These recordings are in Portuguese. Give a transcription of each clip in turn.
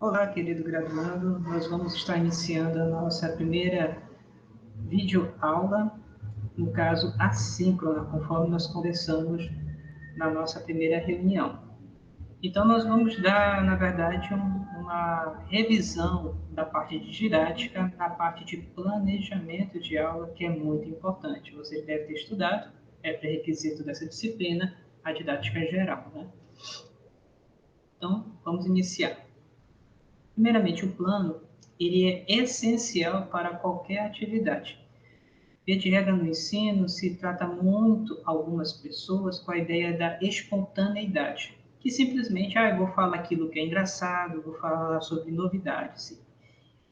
Olá, querido graduando. Nós vamos estar iniciando a nossa primeira videoaula, no caso assíncrona, conforme nós conversamos na nossa primeira reunião. Então, nós vamos dar, na verdade, uma revisão da parte de didática, na parte de planejamento de aula, que é muito importante. Vocês devem ter estudado, é pré-requisito dessa disciplina, a didática geral, né? Então, vamos iniciar. Primeiramente, o plano, ele é essencial para qualquer atividade. Via de regra no ensino, se trata muito algumas pessoas com a ideia da espontaneidade, que simplesmente, eu vou falar aquilo que é engraçado, vou falar sobre novidades.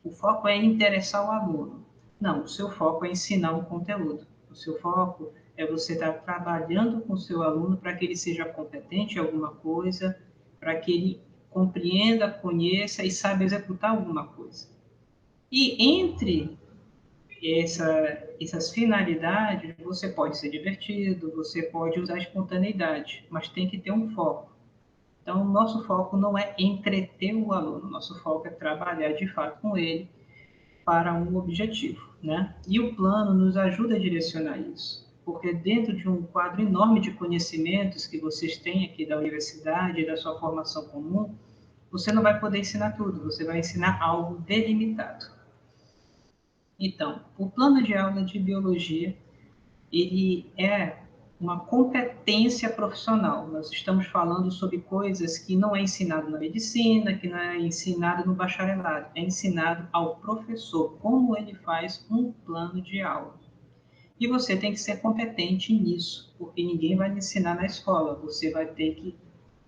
O foco é interessar o aluno. Não, o seu foco é ensinar um conteúdo. O seu foco é você estar trabalhando com o seu aluno para que ele seja competente em alguma coisa, para que ele compreenda, conheça e saiba executar alguma coisa. E entre essas finalidades, você pode ser divertido, você pode usar espontaneidade, mas tem que ter um foco. Então, o nosso foco não é entreter o aluno, nosso foco é trabalhar de fato com ele para um objetivo, né? E o plano nos ajuda a direcionar isso, porque dentro de um quadro enorme de conhecimentos que vocês têm aqui da universidade, da sua formação comum, você não vai poder ensinar tudo, você vai ensinar algo delimitado. Então, o plano de aula de biologia, ele é uma competência profissional. Nós estamos falando sobre coisas que não é ensinado na medicina, que não é ensinado no bacharelado, é ensinado ao professor, como ele faz um plano de aula. E você tem que ser competente nisso, porque ninguém vai lhe ensinar na escola, você vai ter que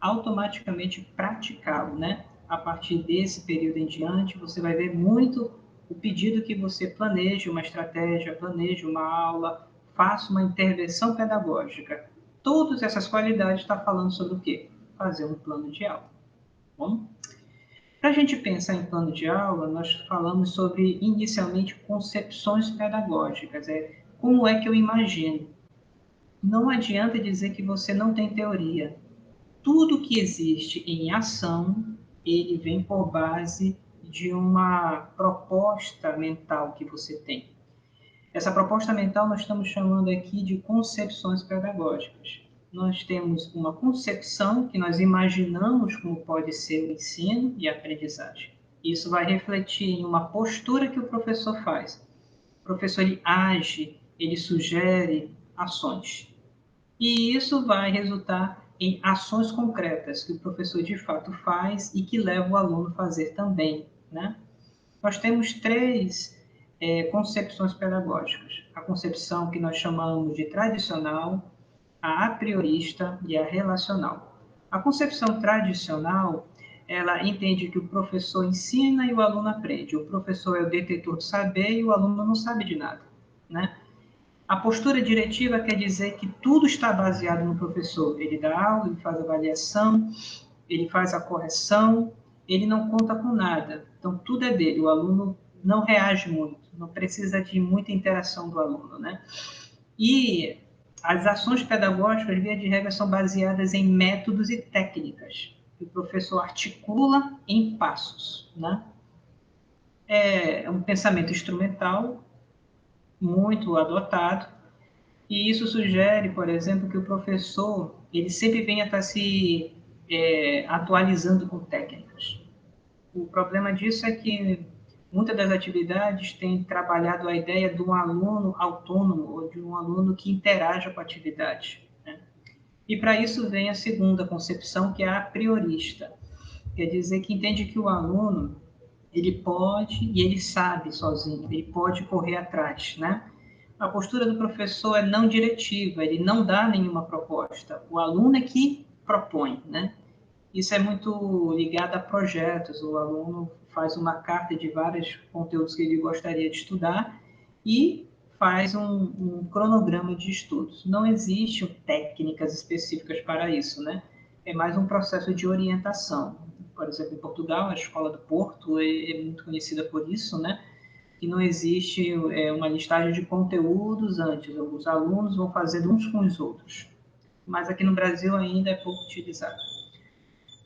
automaticamente praticá-lo, né? A partir desse período em diante, você vai ver muito o pedido que você planeje uma estratégia, planeje uma aula, faça uma intervenção pedagógica. Todas essas qualidades estão falando sobre o quê? Fazer um plano de aula. Bom? Para a gente pensar em plano de aula, nós falamos sobre, inicialmente, concepções pedagógicas. Como é que eu imagino? Não adianta dizer que você não tem teoria. Tudo que existe em ação, ele vem por base de uma proposta mental que você tem. Essa proposta mental nós estamos chamando aqui de concepções pedagógicas. Nós temos uma concepção que nós imaginamos como pode ser o ensino e a aprendizagem. Isso vai refletir em uma postura que o professor faz. O professor ele age, ele sugere ações. E isso vai resultar em ações concretas que o professor de fato faz e que leva o aluno a fazer também, né? Nós temos três concepções pedagógicas. A concepção que nós chamamos de tradicional, a a priorista e a relacional. A concepção tradicional, ela entende que o professor ensina e o aluno aprende. O professor é o detetor de saber e o aluno não sabe de nada, né? A postura diretiva quer dizer que tudo está baseado no professor. Ele dá aula, ele faz avaliação, ele faz a correção, ele não conta com nada. Então, tudo é dele. O aluno não reage muito, não precisa de muita interação do aluno, né? E as ações pedagógicas, via de regra, são baseadas em métodos e técnicas que o professor articula em passos, né? É um pensamento instrumental muito adotado, e isso sugere, por exemplo, que o professor ele sempre venha estar se atualizando com técnicas. O problema disso é que muitas das atividades têm trabalhado a ideia de um aluno autônomo ou de um aluno que interaja com a atividade, né? E para isso vem a segunda concepção, que é a priorista. Quer dizer que entende que o aluno ele pode e ele sabe sozinho, ele pode correr atrás, né? A postura do professor é não diretiva, ele não dá nenhuma proposta. O aluno é que propõe, né? Isso é muito ligado a projetos. O aluno faz uma carta de vários conteúdos que ele gostaria de estudar e faz um cronograma de estudos. Não existem técnicas específicas para isso, né? É mais um processo de orientação. Por exemplo, em Portugal, a Escola do Porto é muito conhecida por isso, né? Que não existe uma listagem de conteúdos antes. Os alunos vão fazendo uns com os outros. Mas aqui no Brasil ainda é pouco utilizado.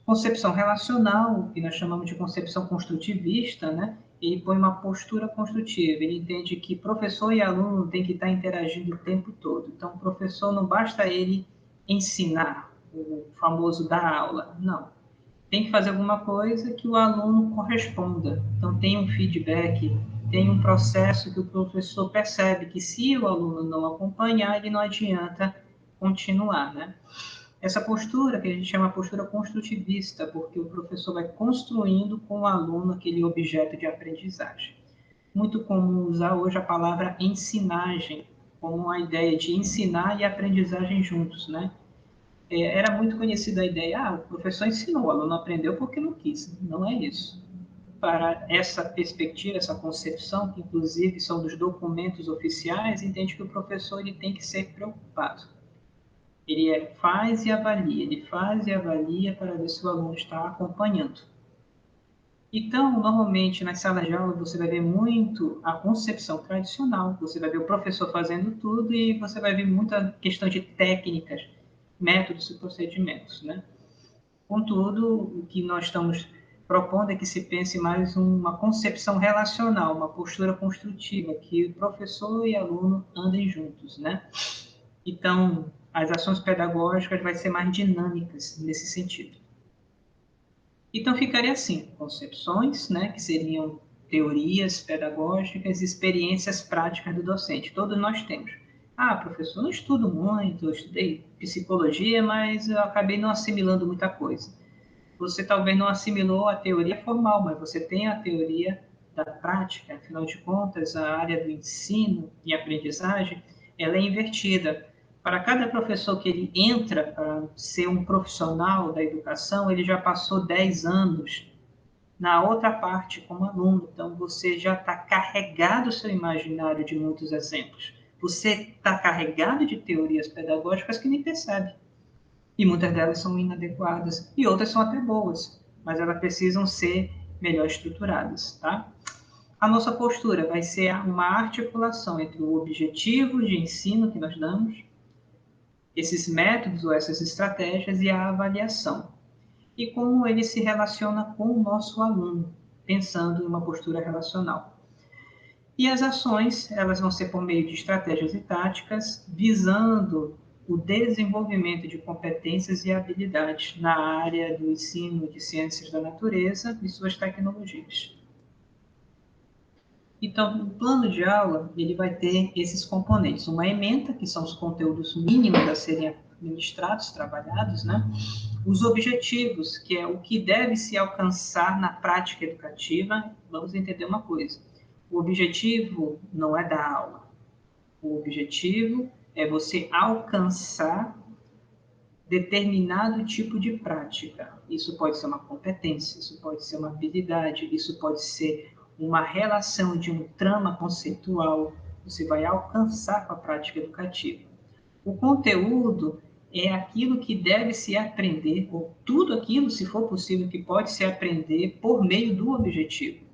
Concepção relacional, que nós chamamos de concepção construtivista, né? Ele põe uma postura construtiva, ele entende que professor e aluno têm que estar interagindo o tempo todo. Então, o professor não basta ele ensinar, o famoso dar aula, não. Tem que fazer alguma coisa que o aluno corresponda. Então, tem um feedback, tem um processo que o professor percebe que se o aluno não acompanhar, ele não adianta continuar, né? Essa postura que a gente chama postura construtivista, porque o professor vai construindo com o aluno aquele objeto de aprendizagem. Muito comum usar hoje a palavra ensinagem, como a ideia de ensinar e aprendizagem juntos, né? Era muito conhecida a ideia, o professor ensinou, o aluno aprendeu porque não quis. Não é isso. Para essa perspectiva, essa concepção, que inclusive são dos documentos oficiais, entende que o professor ele tem que ser preocupado. Ele faz e avalia, ele faz e avalia para ver se o aluno está acompanhando. Então, normalmente, nas salas de aula, você vai ver muito a concepção tradicional, você vai ver o professor fazendo tudo e você vai ver muita questão de técnicas, métodos e procedimentos, né? Contudo, o que nós estamos propondo é que se pense mais uma concepção relacional, uma postura construtiva, que o professor e aluno andem juntos, né? Então, as ações pedagógicas vão ser mais dinâmicas nesse sentido. Então, ficaria assim, concepções, né, que seriam teorias pedagógicas e experiências práticas do docente. Todos nós temos. Ah, professor, não estudo muito, eu estudei psicologia, mas eu acabei não assimilando muita coisa. Você talvez não assimilou a teoria formal, mas você tem a teoria da prática. Afinal de contas, a área do ensino e aprendizagem, ela é invertida. Para cada professor que ele entra para ser um profissional da educação, ele já passou 10 anos na outra parte como aluno. Então, você já está carregado o seu imaginário de muitos exemplos. Você está carregado de teorias pedagógicas que nem percebe. E muitas delas são inadequadas. E outras são até boas, mas elas precisam ser melhor estruturadas, tá? A nossa postura vai ser uma articulação entre o objetivo de ensino que nós damos, esses métodos ou essas estratégias e a avaliação. E como ele se relaciona com o nosso aluno, pensando em uma postura relacional. E as ações, elas vão ser por meio de estratégias e táticas, visando o desenvolvimento de competências e habilidades na área do ensino de ciências da natureza e suas tecnologias. Então, o plano de aula, ele vai ter esses componentes. Uma ementa, que são os conteúdos mínimos a serem ministrados, trabalhados, né? Os objetivos, que é o que deve se alcançar na prática educativa. Vamos entender uma coisa. O objetivo não é dar aula. O objetivo é você alcançar determinado tipo de prática. Isso pode ser uma competência, isso pode ser uma habilidade, isso pode ser uma relação de um trama conceitual. Você vai alcançar com a prática educativa. O conteúdo é aquilo que deve se aprender, ou tudo aquilo, se for possível, que pode se aprender por meio do objetivo.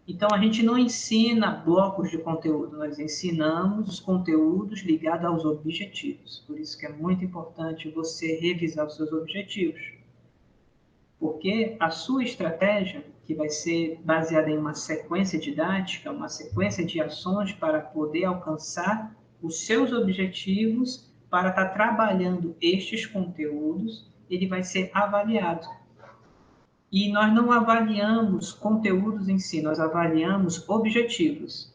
Então, a gente não ensina blocos de conteúdo, nós ensinamos os conteúdos ligados aos objetivos. Por isso que é muito importante você revisar os seus objetivos. Porque a sua estratégia, que vai ser baseada em uma sequência didática, uma sequência de ações para poder alcançar os seus objetivos, para estar trabalhando estes conteúdos, ele vai ser avaliado. E nós não avaliamos conteúdos em si, nós avaliamos objetivos.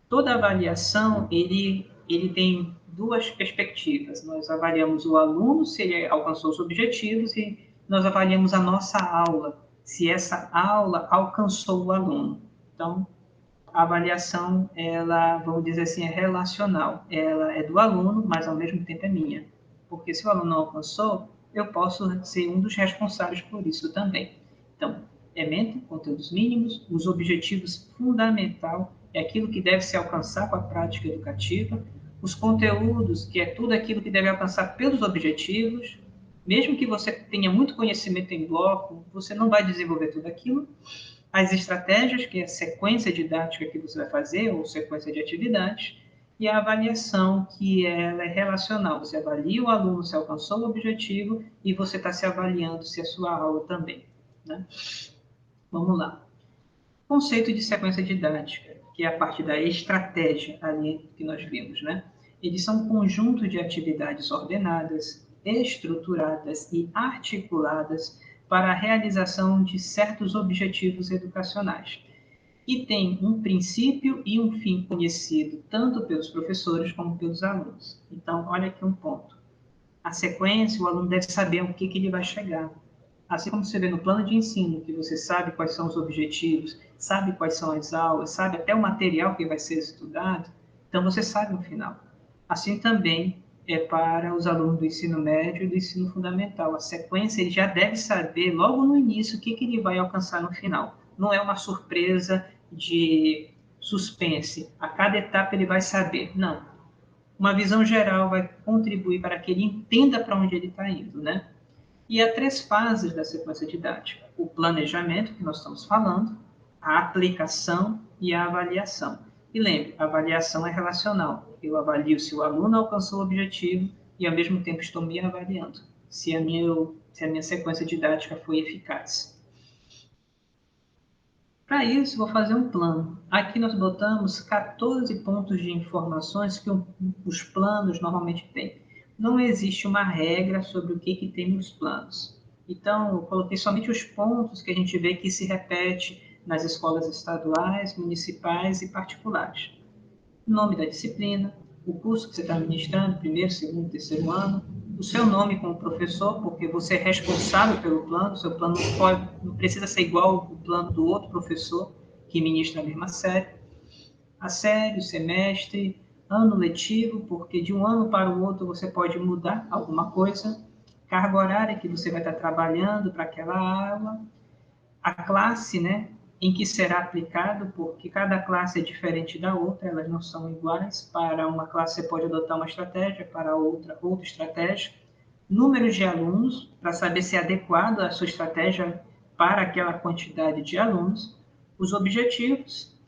Toda avaliação, ele tem duas perspectivas. Nós avaliamos o aluno, se ele alcançou os objetivos, e nós avaliamos a nossa aula, se essa aula alcançou o aluno. Então, a avaliação, ela, vamos dizer assim, é relacional. Ela é do aluno, mas ao mesmo tempo é minha. Porque se o aluno não alcançou, eu posso ser um dos responsáveis por isso também. Então, ementa, conteúdos mínimos, os objetivos fundamental, é aquilo que deve se alcançar com a prática educativa, os conteúdos, que é tudo aquilo que deve alcançar pelos objetivos, mesmo que você tenha muito conhecimento em bloco, você não vai desenvolver tudo aquilo, as estratégias, que é a sequência didática que você vai fazer, ou sequência de atividades, e a avaliação, que ela é relacional. Você avalia o aluno se alcançou o objetivo e você está se avaliando se a sua aula também, né? Vamos lá. Conceito de sequência didática, que é a parte da estratégia ali que nós vimos, né? Eles são um conjunto de atividades ordenadas, estruturadas e articuladas para a realização de certos objetivos educacionais. E tem um princípio e um fim conhecido tanto pelos professores como pelos alunos. Então, olha aqui um ponto. A sequência, o aluno deve saber o que ele vai chegar. Assim como você vê no plano de ensino, que você sabe quais são os objetivos, sabe quais são as aulas, sabe até o material que vai ser estudado, então você sabe no final. Assim também é para os alunos do ensino médio e do ensino fundamental. A sequência, ele já deve saber logo no início o que ele vai alcançar no final. Não é uma surpresa de suspense. A cada etapa ele vai saber. Não. Uma visão geral vai contribuir para que ele entenda para onde ele está indo, né? E há três fases da sequência didática: o planejamento, que nós estamos falando, a aplicação e a avaliação. E lembre, a avaliação é relacional. Eu avalio se o aluno alcançou o objetivo e, ao mesmo tempo, estou me avaliando se a minha sequência didática foi eficaz. Para isso, vou fazer um plano. Aqui nós botamos 14 pontos de informações que os planos normalmente têm. Não existe uma regra sobre o que tem nos planos. Então, eu coloquei somente os pontos que a gente vê que se repete nas escolas estaduais, municipais e particulares. O nome da disciplina, o curso que você está ministrando, primeiro, segundo, terceiro ano, o seu nome como professor, porque você é responsável pelo plano, o seu plano não precisa ser igual ao plano do outro professor que ministra a mesma série, o semestre, ano letivo, porque de um ano para o outro você pode mudar alguma coisa, carga horária que você vai estar trabalhando para aquela aula, a classe, né, em que será aplicado, porque cada classe é diferente da outra, elas não são iguais. Para uma classe você pode adotar uma estratégia, para outra estratégia. Números de alunos, para saber se é adequado a sua estratégia para aquela quantidade de alunos. Os objetivos,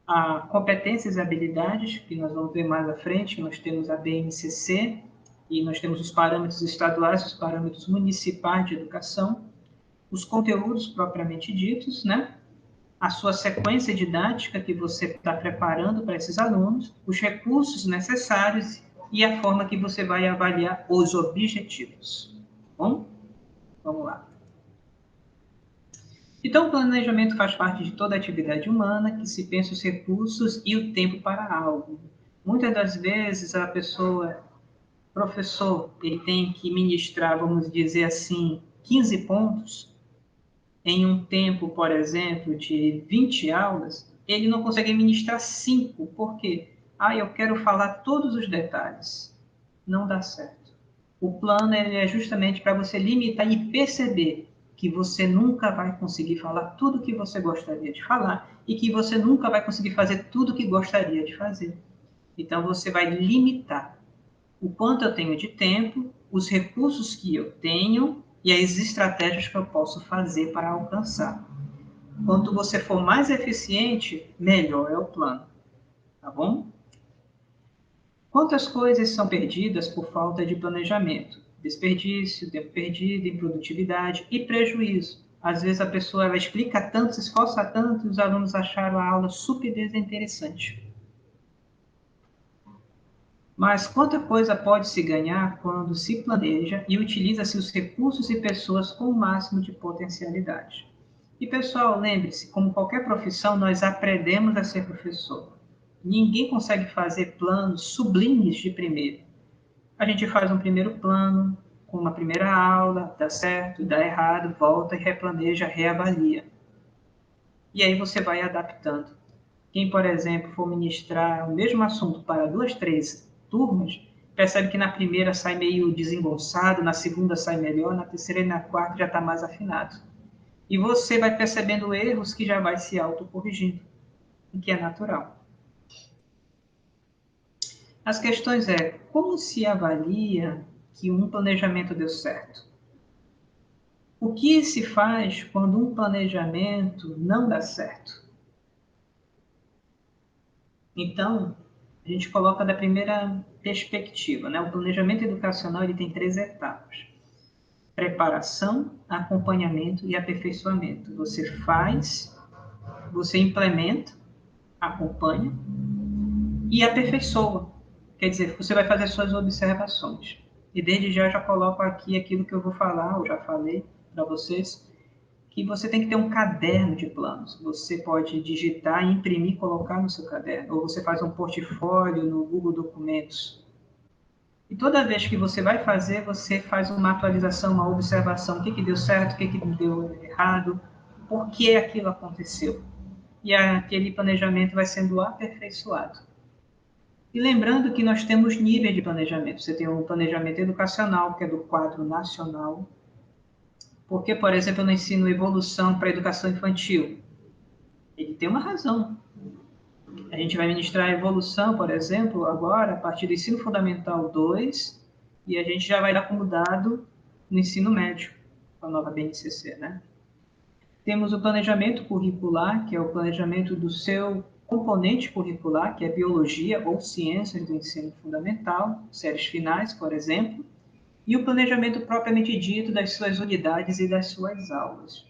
a competências e habilidades, que nós vamos ver mais à frente, nós temos a BNCC, e nós temos os parâmetros estaduais, os parâmetros municipais de educação, os conteúdos propriamente ditos, né? A sua sequência didática que você está preparando para esses alunos, os recursos necessários e a forma que você vai avaliar os objetivos. Bom, vamos lá. Então, o planejamento faz parte de toda atividade humana que se pensa os recursos e o tempo para algo. Muitas das vezes a pessoa, professor, ele tem que ministrar, vamos dizer assim, 15 pontos em um tempo, por exemplo, de 20 aulas, ele não consegue ministrar 5. Por quê? Eu quero falar todos os detalhes. Não dá certo. O plano ele é justamente para você limitar e perceber que você nunca vai conseguir falar tudo o que você gostaria de falar e que você nunca vai conseguir fazer tudo o que gostaria de fazer. Então, você vai limitar o quanto eu tenho de tempo, os recursos que eu tenho e as estratégias que eu posso fazer para alcançar. Quanto você for mais eficiente, melhor é o plano, tá bom? Quantas coisas são perdidas por falta de planejamento? Desperdício, tempo perdido, improdutividade e prejuízo. Às vezes a pessoa ela explica tanto, se esforça tanto, e os alunos acharam a aula super desinteressante. Mas quanta coisa pode se ganhar quando se planeja e utiliza-se os recursos e pessoas com o máximo de potencialidade. E pessoal, lembre-se, como qualquer profissão, nós aprendemos a ser professor. Ninguém consegue fazer planos sublimes de primeiro. A gente faz um primeiro plano, com uma primeira aula, dá certo, dá errado, volta e replaneja, reavalia. E aí você vai adaptando. Quem, por exemplo, for ministrar o mesmo assunto para 2, 3 turmas, percebe que na primeira sai meio desengonçado, na segunda sai melhor, na terceira e na quarta já está mais afinado. E você vai percebendo erros que já vai se autocorrigindo, o que é natural. As questões é, como se avalia que um planejamento deu certo? O que se faz quando um planejamento não dá certo? Então, A gente coloca da primeira perspectiva, né? O planejamento educacional ele tem 3 etapas: preparação, acompanhamento e aperfeiçoamento. Você faz, você implementa, acompanha e aperfeiçoa. Quer dizer, você vai fazer suas observações. E desde já coloco aqui aquilo que eu vou falar, eu já falei para vocês, que você tem que ter um caderno de planos. Você pode digitar, imprimir, colocar no seu caderno. Ou você faz um portfólio no Google Documentos. E toda vez que você vai fazer, você faz uma atualização, uma observação. O que, que deu certo, o que, que deu errado, por que aquilo aconteceu. E aquele planejamento vai sendo aperfeiçoado. E lembrando que nós temos níveis de planejamento. Você tem um planejamento educacional, que é do quadro nacional. Porque, por exemplo, eu não ensino evolução para a educação infantil. Ele tem uma razão. A gente vai ministrar a evolução, por exemplo, agora, a partir do ensino fundamental 2, e a gente já vai dar como dado no ensino médio, com a nova BNCC, né? Temos o planejamento curricular, que é o planejamento do seu componente curricular, que é biologia ou ciências do ensino fundamental, séries finais, por exemplo, e o planejamento propriamente dito das suas unidades e das suas aulas.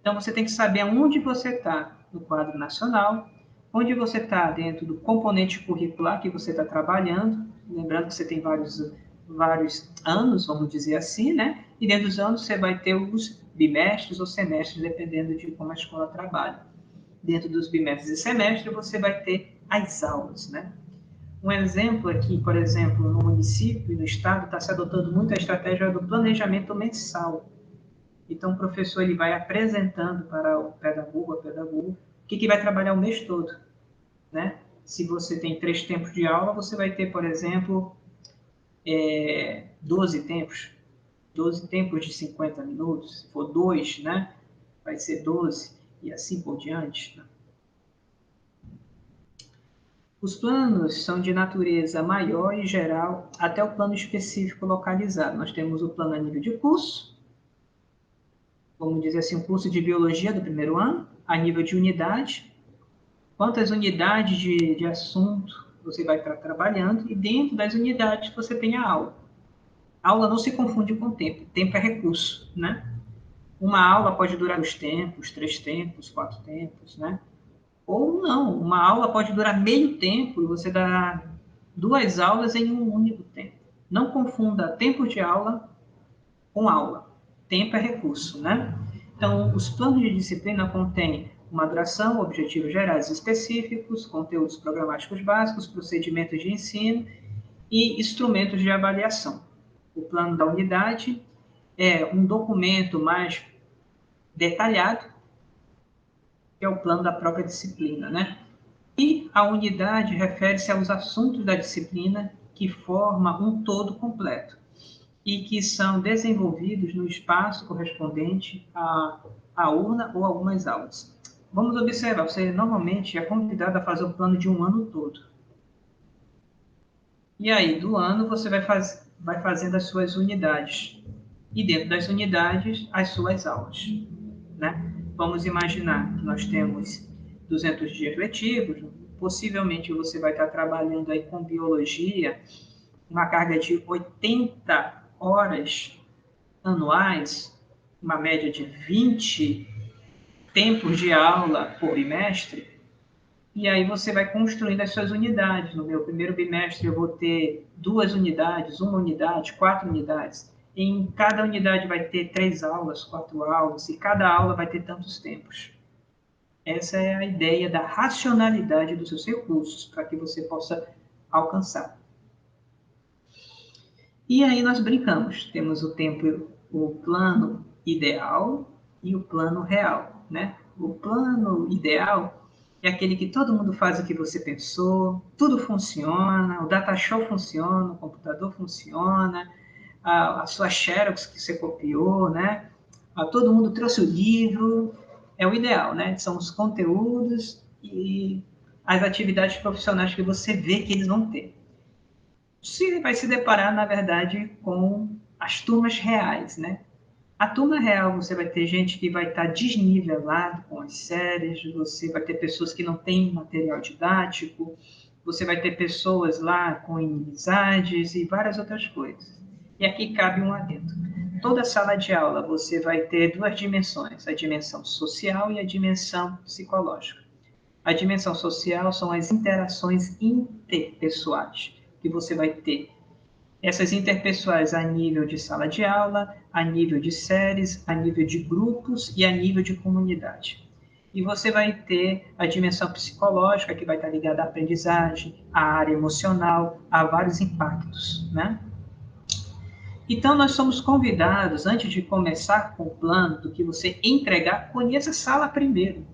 Então, você tem que saber aonde você está no quadro nacional, onde você está dentro do componente curricular que você está trabalhando, lembrando que você tem vários anos, vamos dizer assim, né? E dentro dos anos você vai ter os bimestres ou semestres, dependendo de como a escola trabalha. Dentro dos bimestres e semestres, você vai ter as aulas, né? Um exemplo aqui, por exemplo, no município e no estado, está se adotando muito a estratégia do planejamento mensal. Então, o professor ele vai apresentando para o pedagogo, a pedagoga, o que vai trabalhar o mês todo, né? Se você tem 3 tempos de aula, você vai ter, por exemplo, 12 tempos, 12 tempos de 50 minutos. Se for 2, né? Vai ser 12 e assim por diante. Né? Os planos são de natureza maior e geral, até o plano específico localizado. Nós temos o plano a nível de curso, vamos dizer assim, um curso de biologia do primeiro ano, a nível de unidade, quantas unidades de assunto você vai estar trabalhando, e dentro das unidades você tem a aula. A aula não se confunde com tempo, tempo é recurso, né? Uma aula pode durar 2 tempos, 3 tempos, 4 tempos, né? Ou não, uma aula pode durar meio tempo e você dá 2 aulas em um único tempo. Não confunda tempo de aula com aula. Tempo é recurso, né? Então, os planos de disciplina contêm uma duração, objetivos gerais específicos, conteúdos programáticos básicos, procedimentos de ensino e instrumentos de avaliação. O plano da unidade é um documento mais detalhado, que é o plano da própria disciplina, né? E a unidade refere-se aos assuntos da disciplina que forma um todo completo e que são desenvolvidos no espaço correspondente à urna ou algumas aulas. Vamos observar, você normalmente é convidado a fazer o plano de um ano todo. E aí, do ano, você vai fazendo as suas unidades. E dentro das unidades, as suas aulas. Né? Vamos imaginar que nós temos 200 dias letivos, possivelmente você vai estar trabalhando aí com biologia, uma carga de 80 horas anuais, uma média de 20 tempos de aula por bimestre, e aí você vai construindo as suas unidades. No meu primeiro bimestre eu vou ter 2 unidades, 1 unidade, 4 unidades. Em cada unidade vai ter 3 aulas, 4 aulas, e cada aula vai ter tantos tempos. Essa é a ideia da racionalidade dos seus recursos, para que você possa alcançar. E aí nós brincamos, temos o plano ideal e o plano real, né? O plano ideal é aquele que todo mundo faz o que você pensou, tudo funciona, o data show funciona, o computador funciona, a sua xerox que você copiou, né? Todo mundo trouxe o livro, é o ideal, né? São os conteúdos e as atividades profissionais que você vê que eles vão ter. Você vai se deparar, na verdade, com as turmas reais, né? A turma real, você vai ter gente que vai estar desnivelado com as séries, você vai ter pessoas que não têm material didático, você vai ter pessoas lá com inimizades e várias outras coisas. E aqui cabe um adendo. Toda sala de aula você vai ter duas dimensões, a dimensão social e a dimensão psicológica. A dimensão social são as interações interpessoais que você vai ter. Essas interpessoais a nível de sala de aula, a nível de séries, a nível de grupos e a nível de comunidade. E você vai ter a dimensão psicológica, que vai estar ligada à aprendizagem, à área emocional, a vários impactos, né? Então, nós somos convidados, antes de começar com o plano, do que você entregar, conheça a sala primeiro.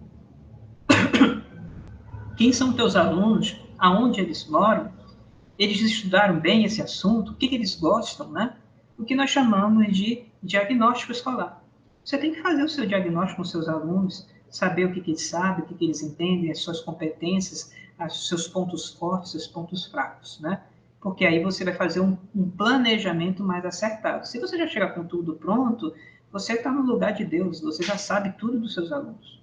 Quem são teus alunos? Aonde eles moram? Eles estudaram bem esse assunto? O que eles gostam, né? O que nós chamamos de diagnóstico escolar. Você tem que fazer o seu diagnóstico com seus alunos, saber o que eles sabem, o que eles entendem, as suas competências, os seus pontos fortes, seus pontos fracos, né? Porque aí você vai fazer um planejamento mais acertado. Se você já chegar com tudo pronto, você está no lugar de Deus, você já sabe tudo dos seus alunos.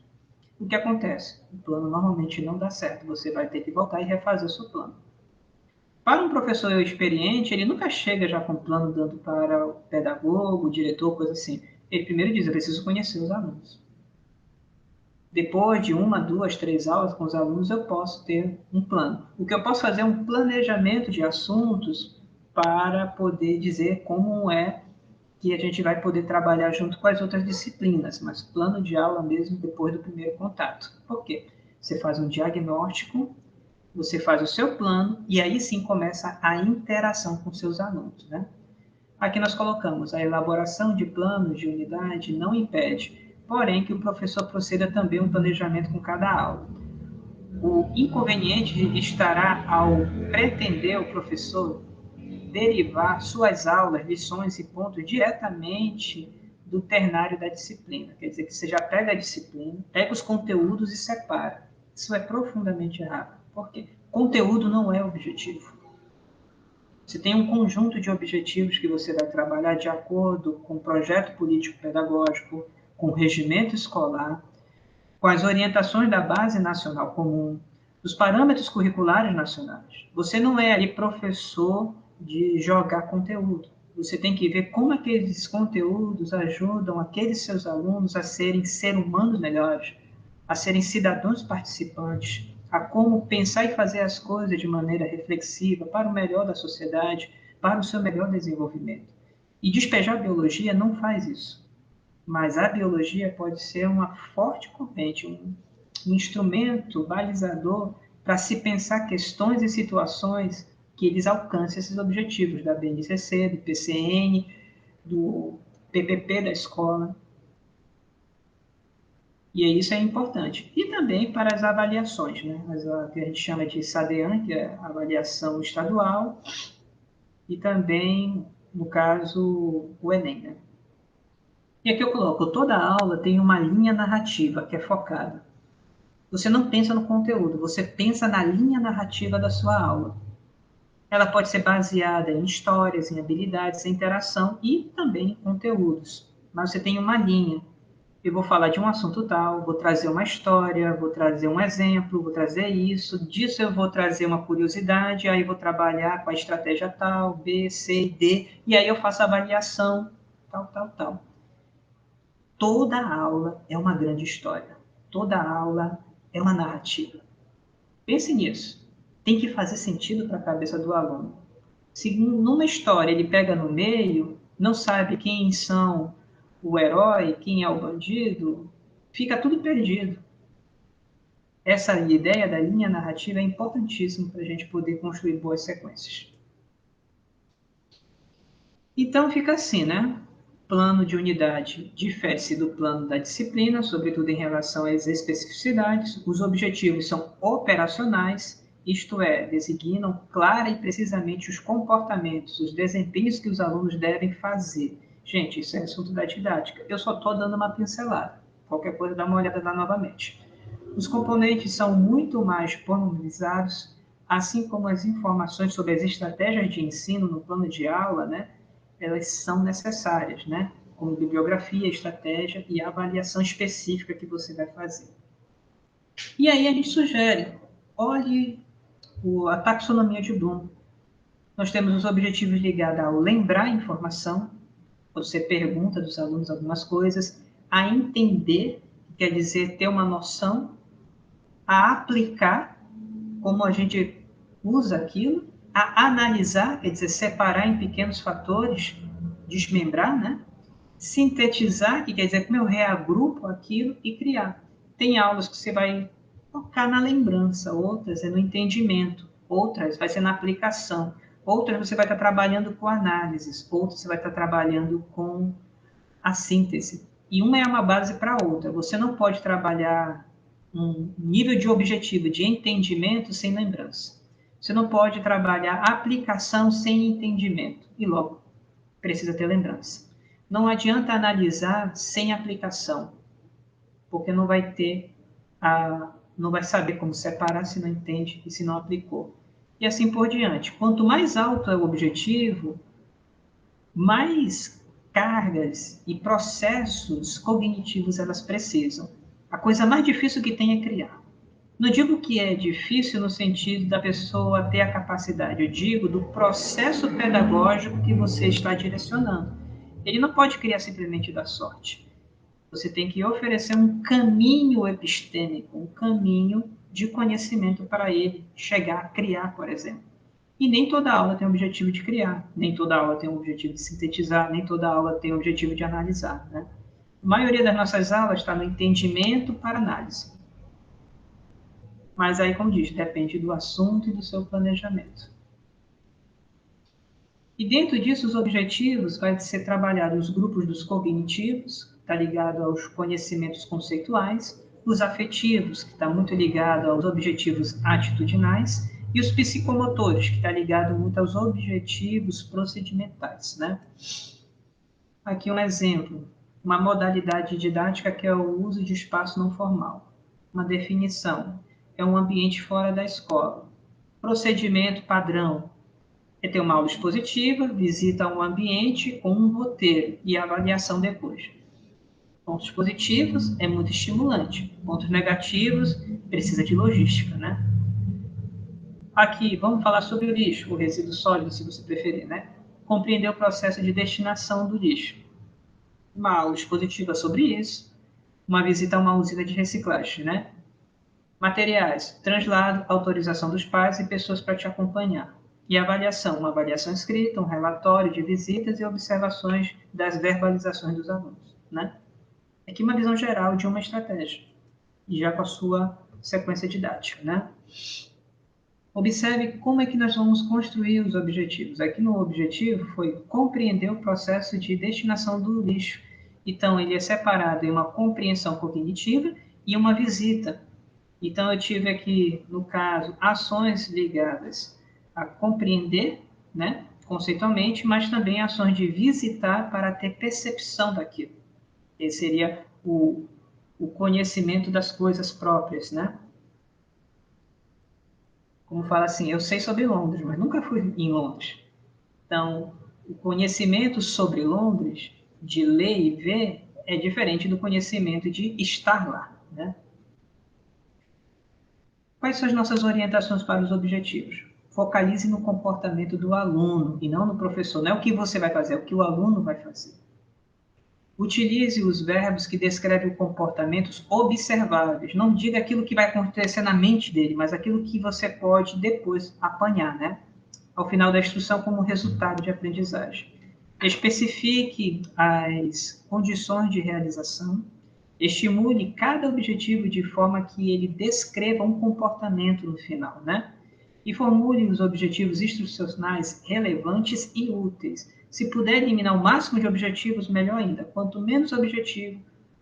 O que acontece? O plano normalmente não dá certo, você vai ter que voltar e refazer o seu plano. Para um professor experiente, ele nunca chega já com o plano dando para o pedagogo, o diretor, coisa assim. Ele primeiro diz, eu preciso conhecer os alunos. Depois de uma, duas, três aulas com os alunos, eu posso ter um plano. O que eu posso fazer é um planejamento de assuntos para poder dizer como é que a gente vai poder trabalhar junto com as outras disciplinas, mas plano de aula mesmo depois do primeiro contato. Por quê? Você faz um diagnóstico, você faz o seu plano e aí sim começa a interação com seus alunos, né? Aqui nós colocamos a elaboração de planos de unidade não impede, porém que o professor proceda também um planejamento com cada aula. O inconveniente estará ao pretender o professor derivar suas aulas, lições e pontos diretamente do ternário da disciplina. Quer dizer, que você já pega a disciplina, pega os conteúdos e separa. Isso é profundamente errado. Por quê? Conteúdo não é objetivo. Você tem um conjunto de objetivos que você vai trabalhar de acordo com o projeto político-pedagógico, com o regimento escolar, com as orientações da Base Nacional Comum, os parâmetros curriculares nacionais. Você não é ali professor de jogar conteúdo. Você tem que ver como aqueles conteúdos ajudam aqueles seus alunos a serem seres humanos melhores, a serem cidadãos participantes, a como pensar e fazer as coisas de maneira reflexiva para o melhor da sociedade, para o seu melhor desenvolvimento. E despejar biologia não faz isso. Mas a biologia pode ser uma forte corrente, um instrumento balizador para se pensar questões e situações que eles alcancem esses objetivos da BNCC, do PCN, do PPP da escola. E isso é importante. E também para as avaliações, né? Que a gente chama de SADEAN, que é a avaliação estadual, e também, no caso, o Enem, né? E aqui eu coloco, toda aula tem uma linha narrativa que é focada. Você não pensa no conteúdo, você pensa na linha narrativa da sua aula. Ela pode ser baseada em histórias, em habilidades, em interação e também em conteúdos. Mas você tem uma linha. Eu vou falar de um assunto tal, vou trazer uma história, vou trazer um exemplo, vou trazer isso, disso eu vou trazer uma curiosidade, aí vou trabalhar com a estratégia tal, B, C, D, e aí eu faço a avaliação, tal, tal, tal. Toda aula é uma grande história. Toda aula é uma narrativa. Pense nisso. Tem que fazer sentido para a cabeça do aluno. Se numa história ele pega no meio, não sabe quem são o herói, quem é o bandido, fica tudo perdido. Essa ideia da linha narrativa é importantíssima para a gente poder construir boas sequências. Então fica assim, né? Plano de unidade difere-se do plano da disciplina, sobretudo em relação às especificidades. Os objetivos são operacionais, isto é, designam clara e precisamente os comportamentos, os desempenhos que os alunos devem fazer. Gente, isso é assunto da didática. Eu só estou dando uma pincelada. Qualquer coisa, dá uma olhada lá novamente. Os componentes são muito mais pormenorizados, assim como as informações sobre as estratégias de ensino no plano de aula, né? Elas são necessárias, né? Como bibliografia, estratégia e a avaliação específica que você vai fazer. E aí a gente sugere, olhe a taxonomia de Bloom. Nós temos os objetivos ligados ao lembrar informação, você pergunta dos alunos algumas coisas, a entender, quer dizer, ter uma noção, a aplicar, como a gente usa aquilo, a analisar, quer dizer, separar em pequenos fatores, desmembrar, né? Sintetizar, que quer dizer como eu reagrupo aquilo e criar. Tem aulas que você vai focar na lembrança, outras é no entendimento, outras vai ser na aplicação, outras você vai estar trabalhando com análises, outras você vai estar trabalhando com a síntese. E uma é uma base para a outra. Você não pode trabalhar um nível de objetivo, de entendimento, sem lembrança. Você não pode trabalhar aplicação sem entendimento. E logo, precisa ter lembrança. Não adianta analisar sem aplicação, porque não vai ter não vai saber como separar se não entende e se não aplicou. E assim por diante. Quanto mais alto é o objetivo, mais cargas e processos cognitivos elas precisam. A coisa mais difícil que tem é criar. Não digo que é difícil no sentido da pessoa ter a capacidade, eu digo do processo pedagógico que você está direcionando. Ele não pode criar simplesmente da sorte. Você tem que oferecer um caminho epistêmico, um caminho de conhecimento para ele chegar a criar, por exemplo. E nem toda aula tem o objetivo de criar, nem toda aula tem o objetivo de sintetizar, nem toda aula tem o objetivo de analisar, né? A maioria das nossas aulas está no entendimento para análise. Mas aí, como diz, depende do assunto e do seu planejamento. E dentro disso, os objetivos vai ser trabalhado os grupos dos cognitivos, que está ligado aos conhecimentos conceituais, os afetivos, que está muito ligado aos objetivos atitudinais, e os psicomotores, que está ligado muito aos objetivos procedimentais, né? Aqui um exemplo, uma modalidade didática que é o uso de espaço não formal. Uma definição, é um ambiente fora da escola. Procedimento padrão, é ter uma aula expositiva, visita a um ambiente com um roteiro e avaliação depois. Pontos positivos, é muito estimulante. Pontos negativos, precisa de logística, né? Aqui, vamos falar sobre o lixo, o resíduo sólido, se você preferir, né? Compreender o processo de destinação do lixo. Uma aula expositiva sobre isso. Uma visita a uma usina de reciclagem, né? Materiais, translado, autorização dos pais e pessoas para te acompanhar. E avaliação, uma avaliação escrita, um relatório de visitas e observações das verbalizações dos alunos, né? Aqui uma visão geral de uma estratégia, e já com a sua sequência didática, né? Observe como é que nós vamos construir os objetivos. Aqui no objetivo foi compreender o processo de destinação do lixo. Então, ele é separado em uma compreensão cognitiva e uma visita. Então, eu tive aqui, no caso, ações ligadas a compreender, né, conceitualmente, mas também ações de visitar para ter percepção daquilo. Esse seria o conhecimento das coisas próprias, né? Como fala assim, eu sei sobre Londres, mas nunca fui em Londres. Então, o conhecimento sobre Londres, de ler e ver, é diferente do conhecimento de estar lá, né? Quais são as nossas orientações para os objetivos? Focalize no comportamento do aluno e não no professor. Não é o que você vai fazer, é o que o aluno vai fazer. Utilize os verbos que descrevem comportamentos observáveis. Não diga aquilo que vai acontecer na mente dele, mas aquilo que você pode depois apanhar, né? Ao final da instrução como resultado de aprendizagem. Especifique as condições de realização. Estimule cada objetivo de forma que ele descreva um comportamento no final, né? E formule os objetivos instrucionais relevantes e úteis. Se puder eliminar o máximo de objetivos, melhor ainda. Quanto menos objetivo,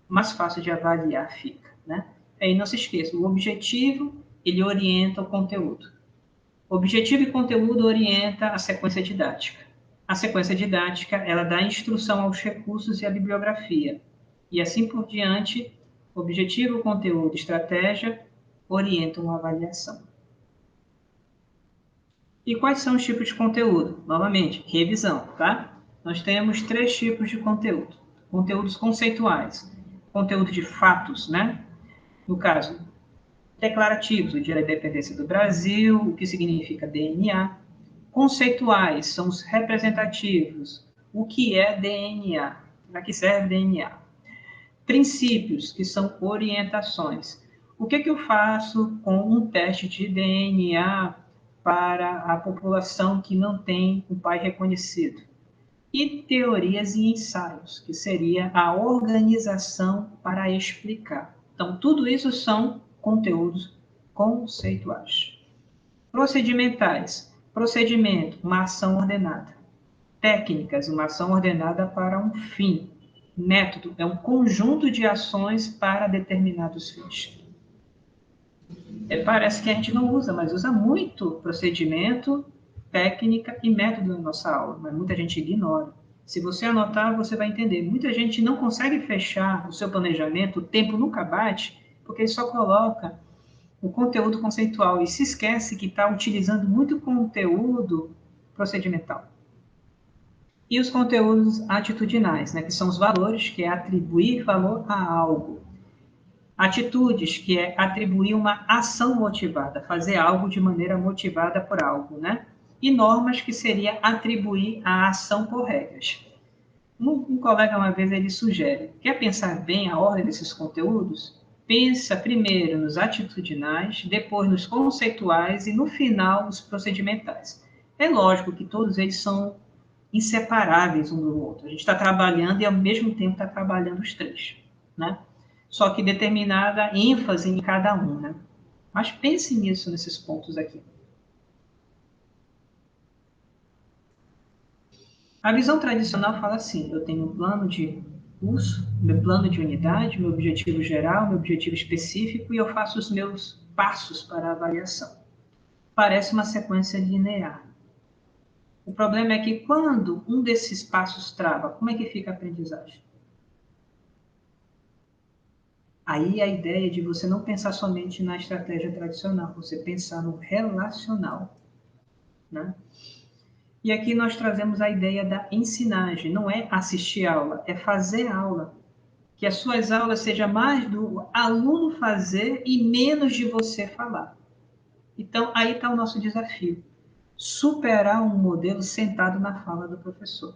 mais fácil de avaliar fica, né? Aí não se esqueça, o objetivo, ele orienta o conteúdo. Objetivo e conteúdo orienta a sequência didática. A sequência didática, ela dá instrução aos recursos e à bibliografia. E assim por diante, objetivo, conteúdo, estratégia orientam a avaliação. E quais são os tipos de conteúdo? Novamente, revisão, tá? Nós temos 3 tipos de conteúdo. Conteúdos conceituais, conteúdo de fatos, né? No caso, Declarativos, o Dia da Independência do Brasil, o que significa DNA. Conceituais, são os representativos, o que é DNA, para que serve DNA. Princípios, que são orientações. O que eu faço com um teste de DNA para a população que não tem um pai reconhecido? E teorias e ensaios, que seria a organização para explicar. Então, tudo isso são conteúdos conceituais. Procedimentais. Procedimento, uma ação ordenada. Técnicas, uma ação ordenada para um fim. Método, é um conjunto de ações para determinados fins. Parece que a gente não usa, mas usa muito procedimento, técnica e método na nossa aula, mas muita gente ignora. Se você anotar, você vai entender. Muita gente não consegue fechar o seu planejamento, o tempo nunca bate, porque ele só coloca o conteúdo conceitual e se esquece que está utilizando muito conteúdo procedimental. E os conteúdos atitudinais, né, que são os valores, que é atribuir valor a algo. Atitudes, que é atribuir uma ação motivada, fazer algo de maneira motivada por algo, né? E normas, que seria atribuir a ação por regras. Um colega uma vez ele sugere, quer pensar bem a ordem desses conteúdos? Pensa primeiro nos atitudinais, depois nos conceituais e no final nos procedimentais. É lógico que todos eles são inseparáveis um do outro. A gente está trabalhando e ao mesmo tempo está trabalhando os três, né? Só que determinada ênfase em cada um, né? Mas pense nisso, nesses pontos aqui. A visão tradicional fala assim, eu tenho um plano de curso, meu plano de unidade, meu objetivo geral, meu objetivo específico, e eu faço os meus passos para a avaliação. Parece uma sequência linear. O problema é que quando um desses passos trava, como é que fica a aprendizagem? Aí a ideia de você não pensar somente na estratégia tradicional, você pensar no relacional, né? E aqui nós trazemos a ideia da ensinagem, não é assistir aula, é fazer aula. Que as suas aulas sejam mais do aluno fazer e menos de você falar. Então, aí está o nosso desafio. Superar um modelo sentado na fala do professor,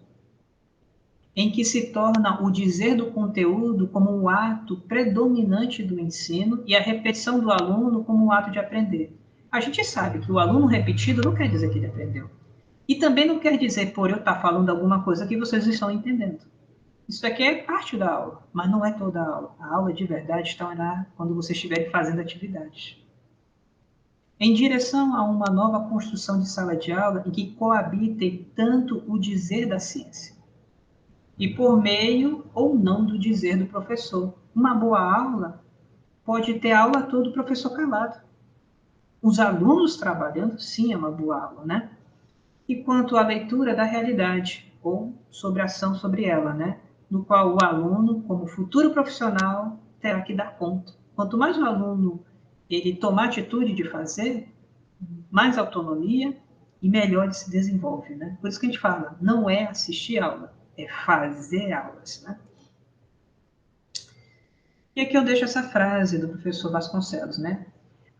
em que se torna o dizer do conteúdo como um ato predominante do ensino e a repetição do aluno como um ato de aprender. A gente sabe que o aluno repetido não quer dizer que ele aprendeu. E também não quer dizer, por eu estar falando alguma coisa, que vocês estão entendendo. Isso aqui é parte da aula, mas não é toda a aula. A aula de verdade está lá quando vocês estiverem fazendo atividades. Em direção a uma nova construção de sala de aula em que coabitem tanto o dizer da ciência e por meio ou não do dizer do professor. Uma boa aula pode ter aula toda do professor calado. Os alunos trabalhando, sim, é uma boa aula, né? E quanto à leitura da realidade, ou sobre a ação sobre ela, né? No qual o aluno, como futuro profissional, terá que dar conta. Quanto mais o aluno ele tomar atitude de fazer, mais autonomia e melhor ele se desenvolve, né? Por isso que a gente fala, não é assistir aula, é fazer aulas, né? E aqui eu deixo essa frase do professor Vasconcelos, né?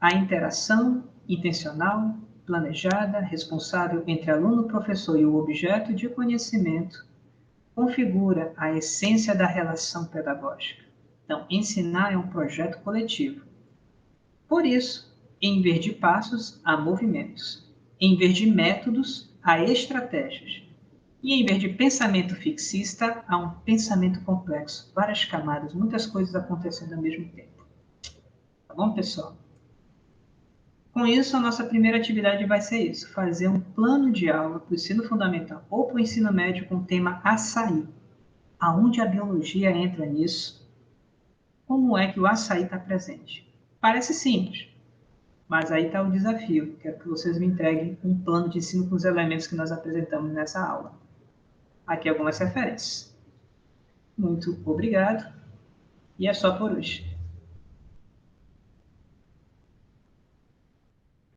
A interação intencional, planejada, responsável entre aluno, professor e o objeto de conhecimento configura a essência da relação pedagógica. Então, ensinar é um projeto coletivo. Por isso, em vez de passos, há movimentos. Em vez de métodos, há estratégias. E em vez de pensamento fixista, há um pensamento complexo, várias camadas, muitas coisas acontecendo ao mesmo tempo. Tá bom, pessoal? Com isso, a nossa primeira atividade vai ser isso, fazer um plano de aula para o ensino fundamental ou para o ensino médio com o tema açaí. Aonde a biologia entra nisso? Como é que o açaí está presente? Parece simples, mas aí está o desafio. Quero que vocês me entreguem um plano de ensino com os elementos que nós apresentamos nessa aula. Aqui algumas referências. Muito obrigado e é só por hoje.